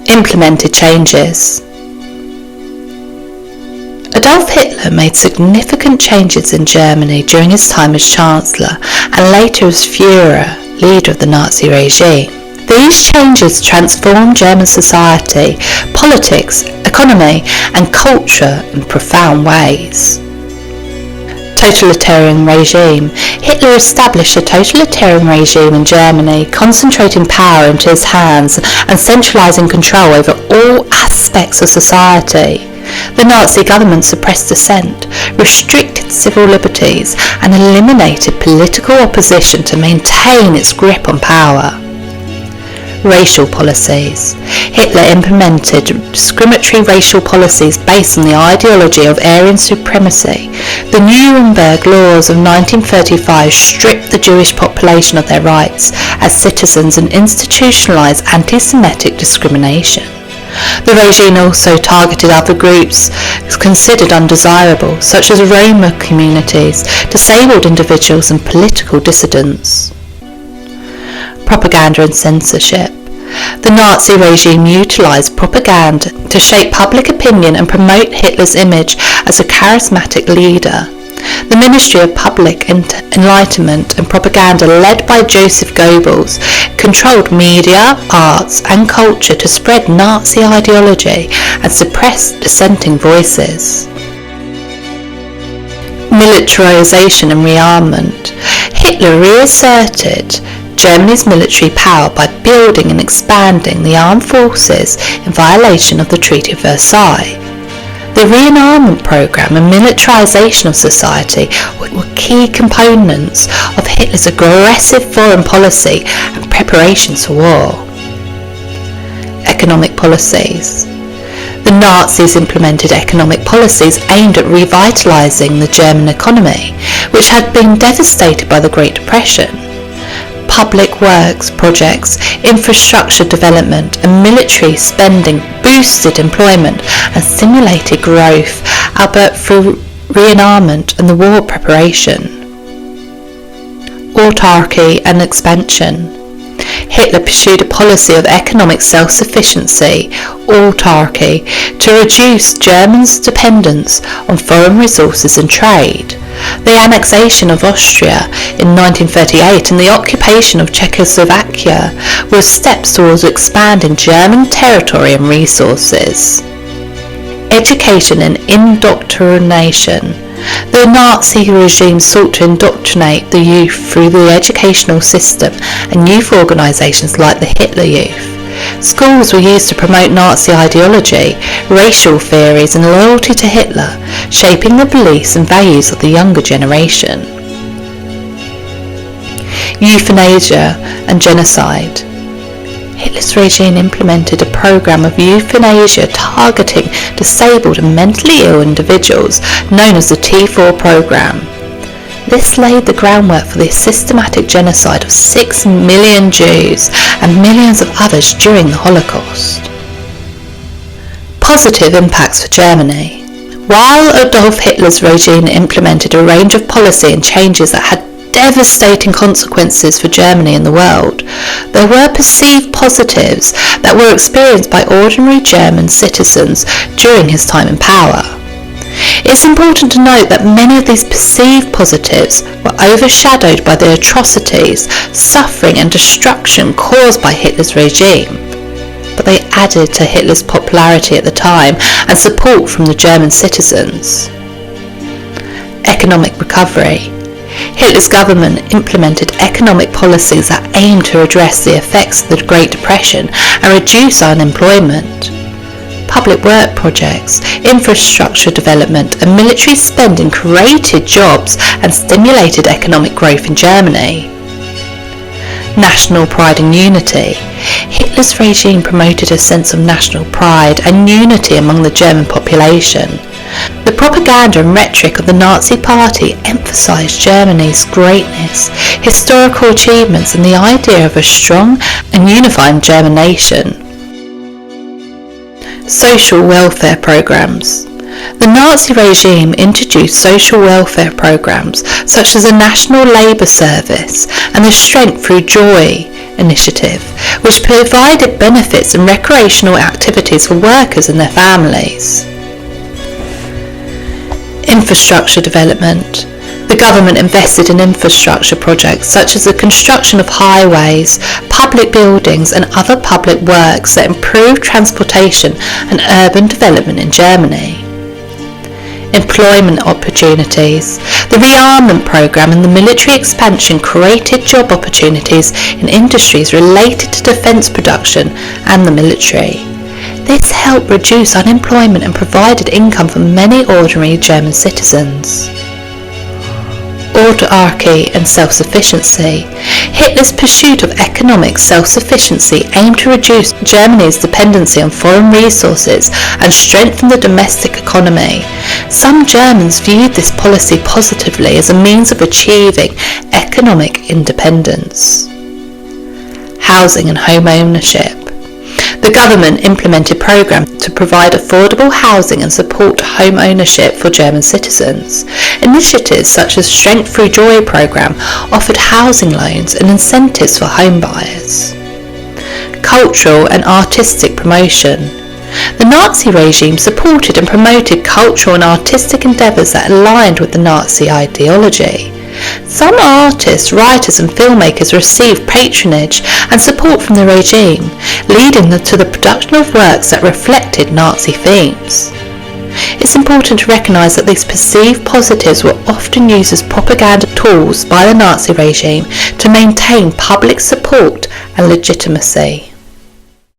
Implemented changes. Adolf Hitler made significant changes in Germany during his time as Chancellor and later as Führer, leader of the Nazi regime. These changes transformed German society, politics, economy and culture in profound ways. Totalitarian regime. Hitler established a totalitarian regime in Germany, concentrating power into his hands and centralizing control over all aspects of society. The Nazi government suppressed dissent, restricted civil liberties, and eliminated political opposition to maintain its grip on power. Racial policies. Hitler implemented discriminatory racial policies based on the ideology of Aryan supremacy. The Nuremberg laws of 1935 stripped the Jewish population of their rights as citizens and institutionalized anti-Semitic discrimination. The regime also targeted other groups considered undesirable, such as Roma communities, disabled individuals and political dissidents. Propaganda and censorship. The Nazi regime utilized propaganda to shape public opinion and promote Hitler's image as a charismatic leader. The Ministry of Public Enlightenment and Propaganda, led by Joseph Goebbels, controlled media, arts and culture to spread Nazi ideology and suppress dissenting voices. Militarization and rearmament. Hitler reasserted Germany's military power by building and expanding the armed forces in violation of the Treaty of Versailles. The rearmament program and militarization of society were key components of Hitler's aggressive foreign policy and preparations for war. Economic policies. The Nazis implemented economic policies aimed at revitalizing the German economy, which had been devastated by the Great Depression. Public works projects, infrastructure development and military spending boosted employment and stimulated growth, albeit through rearmament and the war preparation. Autarky and expansion. Hitler pursued a policy of economic self-sufficiency, autarky, to reduce Germans' dependence on foreign resources and trade. The annexation of Austria in 1938 and the occupation of Czechoslovakia were steps towards expanding German territory and resources. Education and indoctrination. The Nazi regime sought to indoctrinate the youth through the educational system and youth organisations like the Hitler Youth. Schools were used to promote Nazi ideology, racial theories and loyalty to Hitler, shaping the beliefs and values of the younger generation. Euthanasia and genocide. Hitler's regime implemented a program of euthanasia targeting disabled and mentally ill individuals, known as the T4 program. This laid the groundwork for the systematic genocide of 6 million Jews and millions of others during the Holocaust. Positive impacts for Germany. While Adolf Hitler's regime implemented a range of policy and changes that had devastating consequences for Germany and the world, there were perceived positives that were experienced by ordinary German citizens during his time in power. It's important to note that many of these perceived positives were overshadowed by the atrocities, suffering and destruction caused by Hitler's regime, but they added to Hitler's popularity at the time and support from the German citizens. Economic recovery. Hitler's government implemented economic policies that aimed to address the effects of the Great Depression and reduce unemployment. Public work projects, infrastructure development and military spending created jobs and stimulated economic growth in Germany. National pride and unity. Hitler's regime promoted a sense of national pride and unity among the German population. The propaganda and rhetoric of the Nazi Party emphasized Germany's greatness, historical achievements and the idea of a strong and unified German nation. Social welfare programs. The Nazi regime introduced social welfare programs such as the National Labour Service and the Strength Through Joy initiative, which provided benefits and recreational activities for workers and their families. Infrastructure development. The government invested in infrastructure projects such as the construction of highways, public buildings and other public works that improved transportation and urban development in Germany. Employment opportunities. The rearmament program and the military expansion created job opportunities in industries related to defence production and the military. This helped reduce unemployment and provided income for many ordinary German citizens. Autarky and self-sufficiency. Hitler's pursuit of economic self-sufficiency aimed to reduce Germany's dependency on foreign resources and strengthen the domestic economy. Some Germans viewed this policy positively as a means of achieving economic independence. Housing and home ownership. The government implemented programs to provide affordable housing and support home ownership for German citizens. Initiatives such as Strength Through Joy program offered housing loans and incentives for home buyers. Cultural and artistic promotion. The Nazi regime supported and promoted cultural and artistic endeavours that aligned with the Nazi ideology. Some artists, writers and filmmakers received patronage and support from the regime, leading to the production of works that reflected Nazi themes. It's important to recognise that these perceived positives were often used as propaganda tools by the Nazi regime to maintain public support and legitimacy.